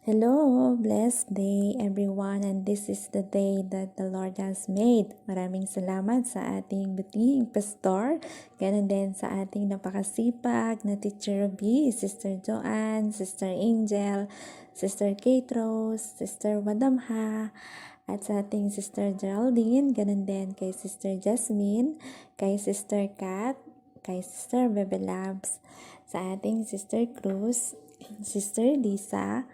Hello, blessed day everyone, and this is the day that the Lord has made. Maraming salamat sa ating buting pastor, ganun din sa ating napakasipag na Teacher Ruby, Sister Joanne, Sister Angel, Sister Kate Rose, Sister Wadamha, at sa ating Sister Geraldine, ganun din kay Sister Jasmine, kay Sister Kat, kay Sister Bebe Labs, sa ating Sister Cruz, Sister Lisa,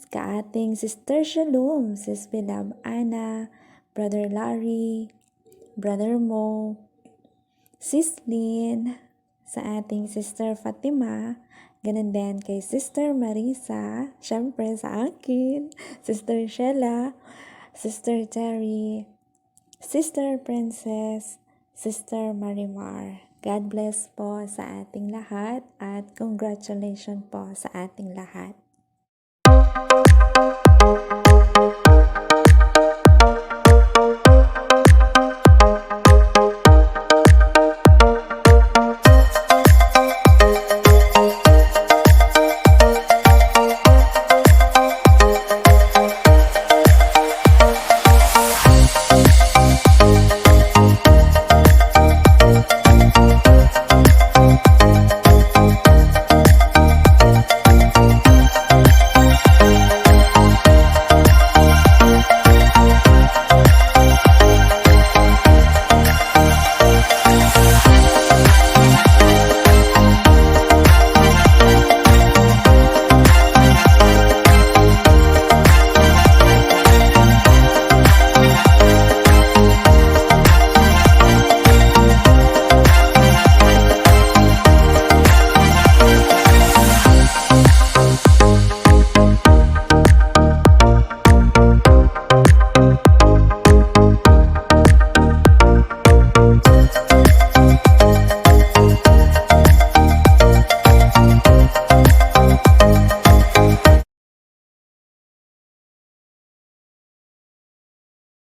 ka ating Sister Shalom, Sis Bilab Ana, Brother Larry, Brother Mo, Sis Lynn, sa ating Sister Fatima, ganun din kay Sister Marisa, syempre sa akin, Sister Sheila, Sister Terry, Sister Princess, Sister Marimar. God bless po sa ating lahat at congratulations po sa ating lahat.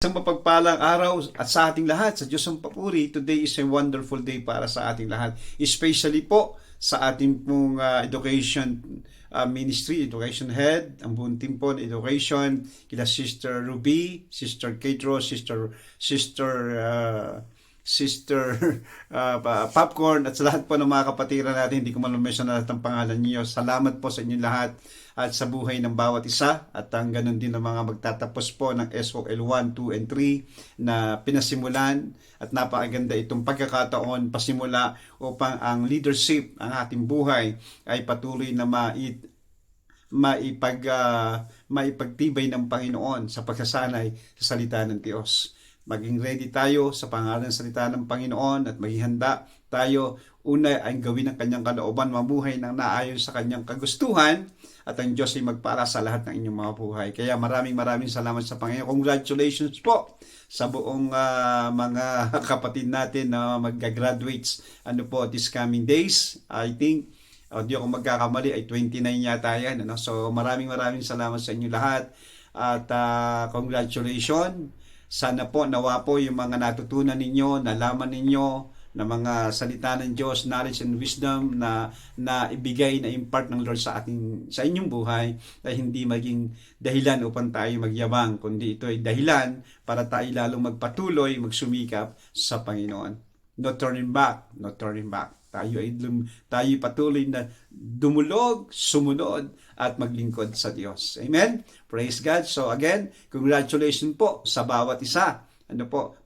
Isang mapagpalang araw at sa ating lahat, sa Diyos ang papuri. Today is a wonderful day para sa ating lahat. Especially po sa ating pong education ministry, education head, ang buong team po ng education, kila Sister Ruby, Sister Kate Rose, Sister Popcorn, at sa lahat po ng mga kapatiran natin. Hindi ko man mention na lahat ng pangalan niyo. Salamat po sa inyong lahat at sa buhay ng bawat isa, at ang ganun din ng mga magtatapos po ng SOL 1, 2, and 3 na pinasimulan, at napakaganda itong pagkakataon pasimula upang ang leadership, ang ating buhay ay patuloy na maipagtibay ng Panginoon sa pagsasanay sa salita ng Diyos. Maging ready tayo sa pangalan ng salita ng Panginoon at maging handa tayo. Una ay gawin ang kanyang kalooban, mabuhay ng naayon sa kanyang kagustuhan, at ang Diyos ay magpara sa lahat ng inyong mga buhay. Kaya maraming salamat sa Panginoon. Congratulations po sa buong mga kapatid natin na magga-graduates this coming days. I think di ako magkakamali ay 29 yata yan. So maraming salamat sa inyo lahat, at congratulations. Sana po nawa po yung mga natutunan ninyo, nalaman ninyo na mga salita ng Diyos, knowledge and wisdom na ibigay, na impart ng Lord sa inyong buhay, ay hindi maging dahilan upang tayo magyabang, kundi ito ay dahilan para tayo lalong magpatuloy, magsumikap sa Panginoon. No turning back, no turning back. Tayo patuloy na dumulog, sumunod, at maglingkod sa Diyos. Amen? Praise God. So again, congratulations po sa bawat isa.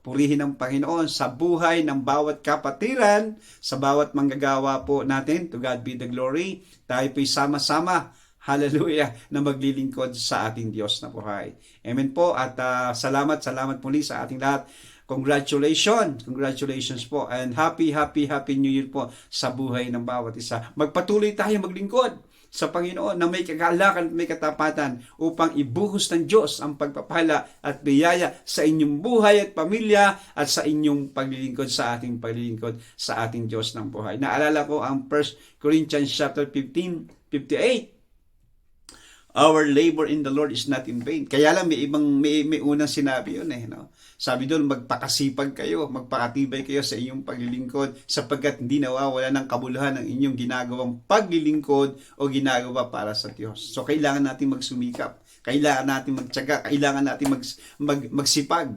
Purihin ang Panginoon sa buhay ng bawat kapatiran, sa bawat manggagawa po natin. To God be the glory. Tayo po'y sama-sama, hallelujah, na maglilingkod sa ating Diyos na buhay. Amen po, at salamat muli sa ating lahat. Congratulations po, and happy New Year po sa buhay ng bawat isa. Magpatuloy tayo maglingkod sa Panginoon na may kagalakan at may katapatan upang ibuhos ng Diyos ang pagpapala at biyaya sa inyong buhay at pamilya, at sa inyong paglilingkod sa ating Diyos ng buhay. Naalala ko ang 1 Corinthians chapter 15:58. Our labor in the Lord is not in vain. Kaya lang may unang sinabi yun eh, no? Sabi doon, magpakasipag kayo, magpakatibay kayo sa inyong paglilingkod sapagkat hindi nawawala ng kabuluhan ng inyong ginagawang paglilingkod o ginagawa para sa Diyos. So kailangan natin magsumikap, kailangan natin magtiyaga, kailangan natin magsipag.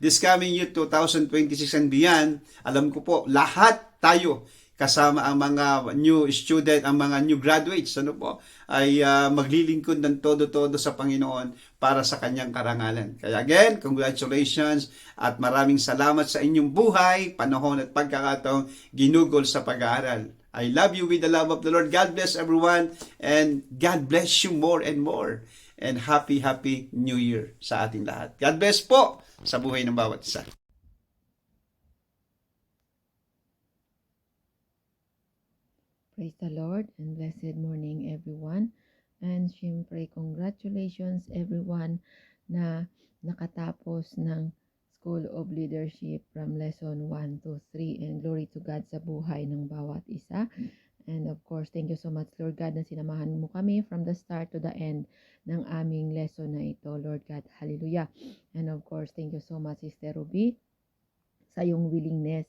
This coming year 2026 and beyond, alam ko po, lahat tayo kasama ang mga new student, ang mga new graduates, ano po, ay maglilingkod ng todo-todo sa Panginoon para sa kanyang karangalan. Kaya again, congratulations at maraming salamat sa inyong buhay, panahon at pagkakataong ginugol sa pag-aaral. I love you with the love of the Lord. God bless everyone and God bless you more and more. And happy New Year sa ating lahat. God bless po sa buhay ng bawat isa. Praise the Lord and blessed morning everyone. And syempre congratulations everyone na nakatapos ng School of Leadership from Lesson 1 to 3 and glory to God sa buhay ng bawat isa. And of course, thank you so much Lord God na sinamahan mo kami from the start to the end ng aming lesson na ito, Lord God. Hallelujah. And of course, thank you so much Sister Ruby sa iyong willingness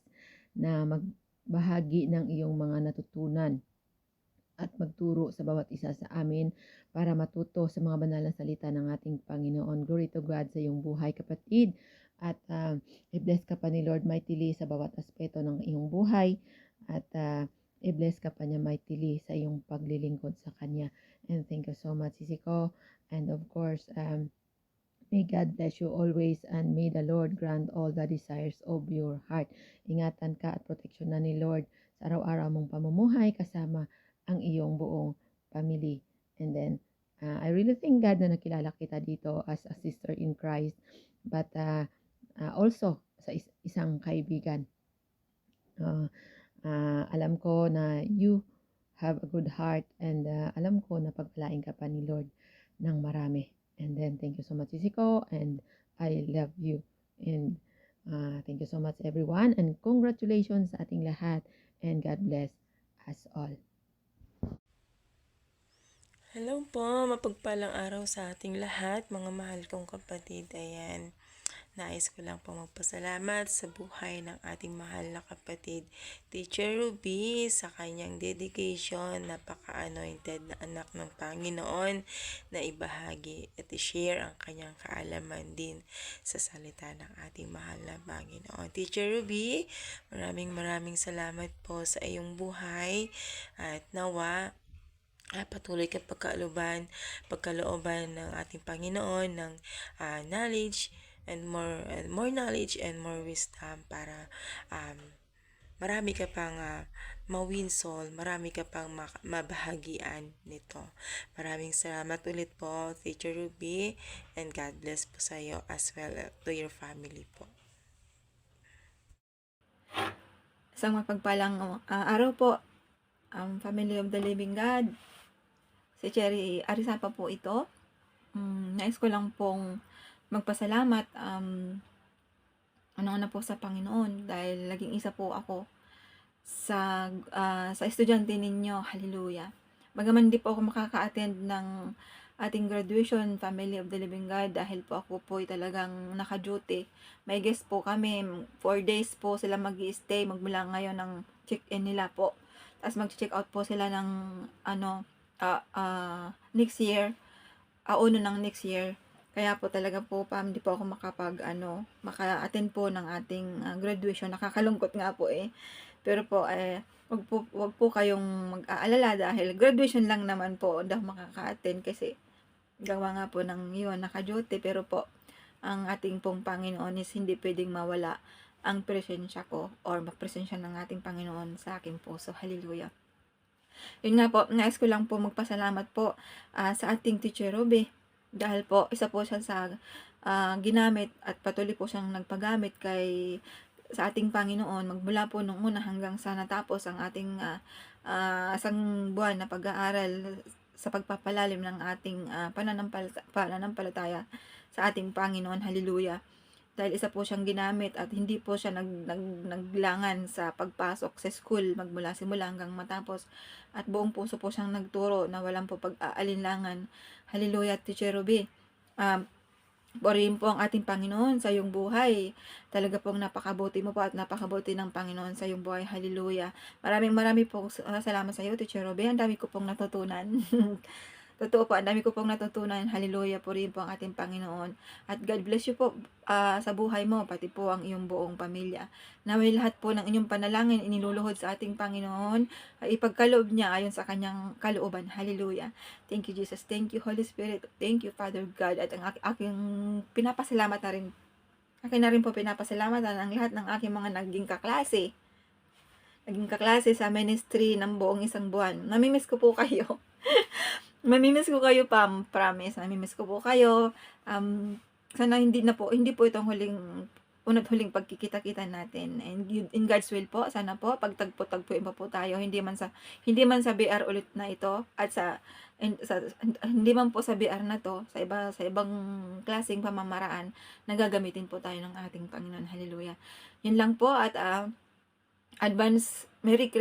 na magbahagi ng iyong mga natutunan at magturo sa bawat isa sa amin para matuto sa mga banal na salita ng ating Panginoon. Glory to God sa iyong buhay, kapatid. At i-bless ka pa ni Lord mightily sa bawat aspeto ng iyong buhay. At i-bless ka pa niya mightily sa iyong paglilingkod sa Kanya. And thank you so much, Sisi ko. And of course, may God bless you always and may the Lord grant all the desires of your heart. Ingatan ka at proteksyon na ni Lord sa araw-araw mong pamumuhay kasama ang iyong buong family. And then, I really thank God na nakilala kita dito as a sister in Christ, but also sa isang kaibigan. Alam ko na you have a good heart and alam ko na pagpalain ka pa ni Lord ng marami. And then, thank you so much, Isiko, and I love you. And thank you so much, everyone. And congratulations sa ating lahat. And God bless us all. Hello po, mapagpalang araw sa ating lahat, mga mahal kong kapatid. Ayan, nais ko lang po magpasalamat sa buhay ng ating mahal na kapatid, Teacher Ruby, sa kanyang dedication, napaka-anointed na anak ng Panginoon, na ibahagi at i-share ang kanyang kaalaman din sa salita ng ating mahal na Panginoon. Teacher Ruby, maraming salamat po sa iyong buhay at nawa patuloy kang pagkalooban ng ating Panginoon ng knowledge and more knowledge and more wisdom para marami ka pang ma-win soul, marami ka pang mabahagian nito. Maraming salamat ulit po, Teacher Ruby, and God bless po sa iyo as well to your family po. Isang mapagpalang araw po, Family of the Living God. Si Cherry Arisapa po ito. Nais ko lang pong magpasalamat ano po sa Panginoon dahil naging isa po ako sa estudyante ninyo. Hallelujah. Bagaman di po ako makaka-attend ng ating graduation, Family of the Living God, dahil po ako po talagang naka-duty. May guest po kami, 4 days po sila mag-i-stay magmula ngayon ng check-in nila po. Tapos mag-check out po sila ng next year, uno ng next year. Kaya po talaga po hindi po ako maka-attend po ng ating graduation. Nakakalungkot nga po eh. Pero po wag po kayong mag-aalala dahil graduation lang naman po daw makaka-attend kasi gawa nga po ng yun, naka-duty. Pero po ang ating pong Panginoon is hindi pwedeng mawala ang presensya ko or magpresensya ng ating Panginoon sa aking puso. Hallelujah. Yun nga po, nais ko lang po magpasalamat po sa ating Teacher Ruby dahil po isa po siya sa ginamit at patuloy po siyang nagpagamit sa ating Panginoon magmula po nung una hanggang sa natapos ang ating isang buwan na pag-aaral sa pagpapalalim ng ating pananampalataya sa ating Panginoon. Hallelujah. dahil isa po siyang ginamit at hindi po siya naglangan sa pagpasok sa school magmula simula hanggang matapos, at buong puso po siyang nagturo na walang po pag-aalinlangan. Hallelujah, Teacher Ruby. Purihin po ang ating Panginoon sa iyong buhay. Talaga pong napakabuti mo po at napakabuti ng Panginoon sa iyong buhay. Hallelujah. Maraming pong salamat sa iyo, Teacher Ruby. Ang dami ko pong natutunan. Totoo po, ang dami ko pong natutunan. Hallelujah, purihin po ang ating Panginoon. At God bless you po sa buhay mo, pati po ang iyong buong pamilya. Naway lahat po ng inyong panalangin iniluluhod sa ating Panginoon, ay ipagkaloob niya ayon sa kanyang kalooban. Hallelujah. Thank you, Jesus. Thank you, Holy Spirit. Thank you, Father God. At ang aking pinapasalamat na rin, akin na rin po pinapasalamatan ang lahat ng aking mga naging kaklase sa ministry ng buong isang buwan. Namimiss ko po kayo. Mamimiss ko kayo, Pam. Promise. Mamimiss ko po kayo. Sana hindi po itong huling pagkikita-kita natin. And in God's will po, sana po pagtagpo-tagpuin pa po tayo. Hindi man sa BR ulit na ito at hindi man po sa BR na to, sa ibang klaseng pamamaraan, nagagamitin po tayo ng ating Panginoon. Hallelujah. Yun lang po, at advance Happy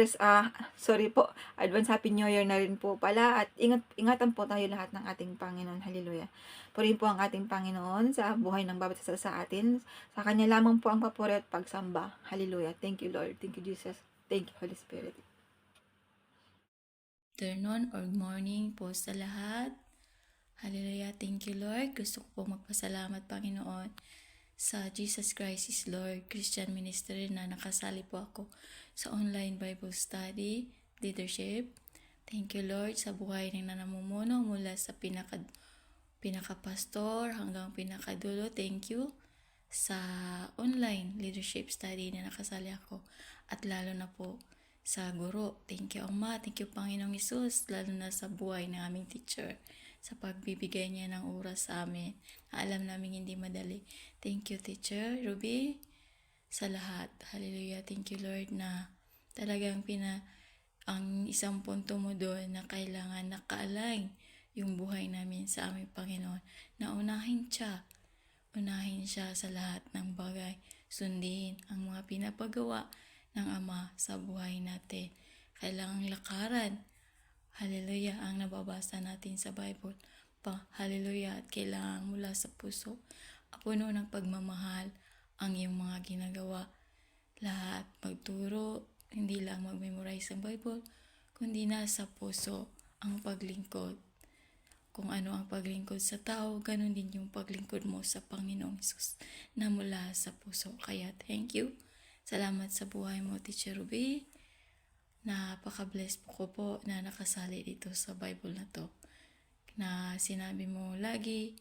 New Year na rin po pala, at ingatan po tayo lahat ng ating Panginoon. Hallelujah. Purihin po ang ating Panginoon sa buhay ng bawat isa sa atin. Sa Kanya lamang po ang papuri at pagsamba. Hallelujah. Thank you, Lord. Thank you, Jesus. Thank you, Holy Spirit. Afternoon or morning po sa lahat. Hallelujah. Thank you, Lord. Gusto ko po magpasalamat, Panginoon, sa Jesus Christ is Lord Christian Ministry na nakasali po ako sa online Bible study leadership. Thank you, Lord, sa buhay ng namumuno mula sa pinaka-pastor hanggang pinakadulo. Thank you sa online leadership study na nakasali ako, at lalo na po sa guro. Thank you, Ama. Thank you, Panginoong Isus, lalo na sa buhay ng aming teacher, sa pagbibigay niya ng oras sa amin na alam namin hindi madali. Thank you, Teacher Ruby, sa lahat. Hallelujah. Thank you, Lord, na talagang ang isang punto mo doon na kailangan naka-align yung buhay namin sa aming Panginoon, na unahin siya sa lahat ng bagay. Sundin ang mga pinapagawa ng Ama sa buhay natin. Kailangang lakaran, hallelujah, ang nababasa natin sa Bible. Hallelujah, at kailangan mula sa puso, puno ng pagmamahal ang iyong mga ginagawa. Lahat magturo, hindi lang mag-memorize ang Bible, kundi nasa puso ang paglingkod. Kung ano ang paglingkod sa tao, ganun din yung paglingkod mo sa Panginoong Hesus na mula sa puso. Kaya thank you. Salamat sa buhay mo, Teacher Ruby. Napaka-bless ko po na nakasali dito sa Bible na to, na sinabi mo lagi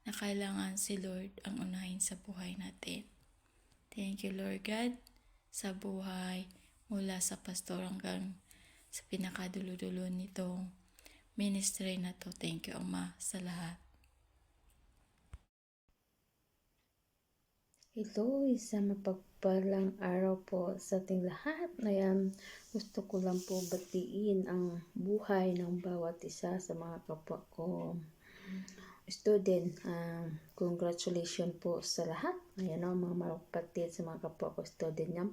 na kailangan si Lord ang unahin sa buhay natin. Thank you, Lord God, sa buhay mula sa pastor hanggang sa pinakadulo-dulo nitong ministry na to. Thank you, Ama, sa lahat. Hello, isang mapagpalang araw po sa ating lahat. Ayan, gusto ko lang po batiin ang buhay ng bawat isa sa mga kapwa ko student. Congratulations po sa lahat. Ayan o, mga kapatid, sa mga kapwa ko student niya.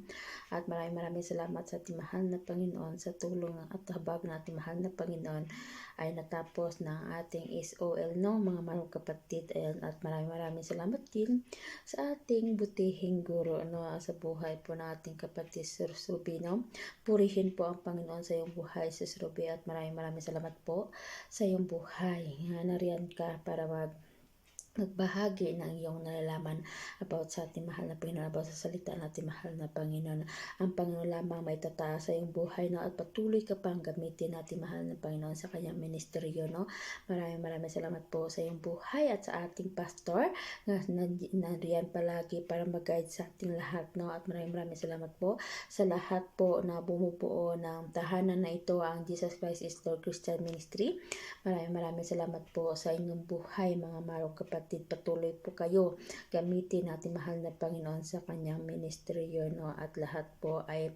At maraming salamat sa ating mahal na Panginoon sa tulong at habag na ating mahal na Panginoon ay natapos ng ating SOL, no, mga mga kapatid. Ayan, at maraming salamat din sa ating butihing guro, no, sa buhay po ng ating kapatid Sir Ruby, no. Purihin po ang Panginoon sa iyong buhay, Sir Ruby, at maraming salamat po sa iyong buhay. Nariyan ka para magbahagi ng iyong nalalaman about sa ating mahal na Panginoon, about sa salita ng ating mahal na Panginoon. Ang Panginoon lamang may tataas sa iyong buhay, no, at patuloy ka pang gamitin natin mahal na Panginoon sa kanyang ministeryo, no. Maraming salamat po sa iyong buhay at sa ating pastor na nariyan palagi para mag-guide sa ating lahat, no. At maraming salamat po sa lahat po na bumubuo ng tahanan na ito, ang Jesus Christ is Lord Christian Ministry. Maraming salamat po sa inyong buhay, mga marong kapatid. Patuloy po kayo gamitin natin mahal na Panginoon sa kanyang ministeryo, no, at lahat po ay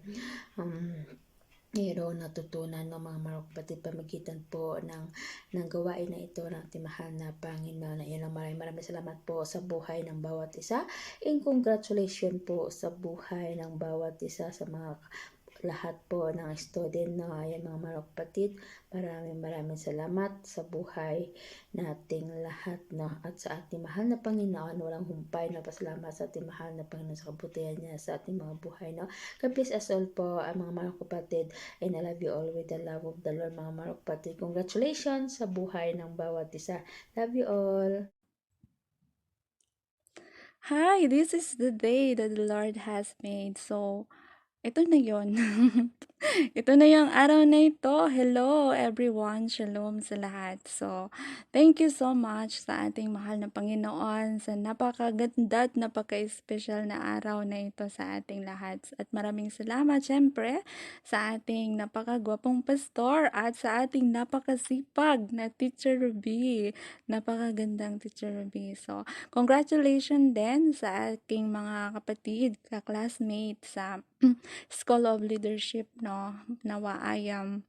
mayroong natutunan ng mga kapatid pamagitan po ng gawain na ito ng ating mahal na Panginoon. Ayun lang, maraming salamat po sa buhay ng bawat isa. And congratulations po sa buhay ng bawat isa sa mga lahat po ng student na ayan mga kapatid. Maraming salamat sa buhay nating lahat at sa ating mahal na Panginoon. Walang humpay na pasalamat sa ating mahal na Panginoon sa kabutihan niya sa ating mga buhay. God bless us all po mga kapatid, and I love you all with the love of the Lord mga kapatid. Congratulations sa buhay ng bawat isa. Love you all. Hi, this is the day that the Lord has made. So, ito na yon. Ito na yung araw na ito. Hello everyone. Shalom sa lahat. So, thank you so much sa ating mahal na Panginoon sa napakaganda at napaka-special na araw na ito sa ating lahat. At maraming salamat syempre sa ating napakagwapong pastor at sa ating napakasipag na Teacher Ruby. Napakagandang Teacher Ruby. So, congratulations din sa aking mga kapatid, ka-classmate sa School of Leadership, no? Nawa ay ang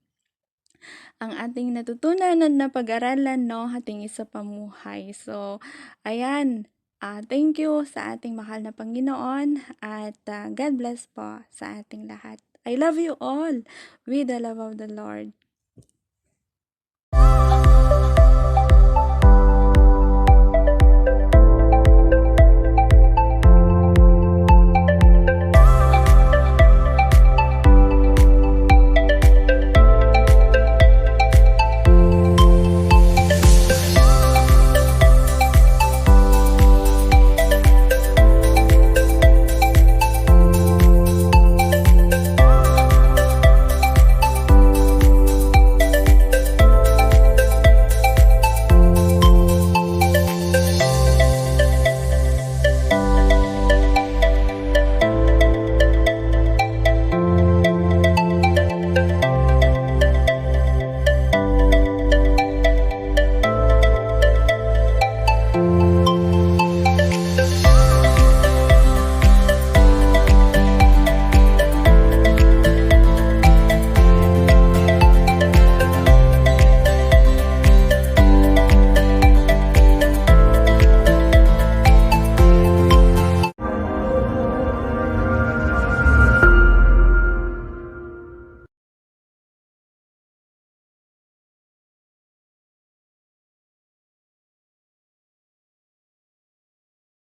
ating natutunan at napag-aralan, no? Ating isa pamuhay. So, ayan. Thank you sa ating mahal na Panginoon at God bless po sa ating lahat. I love you all with the love of the Lord.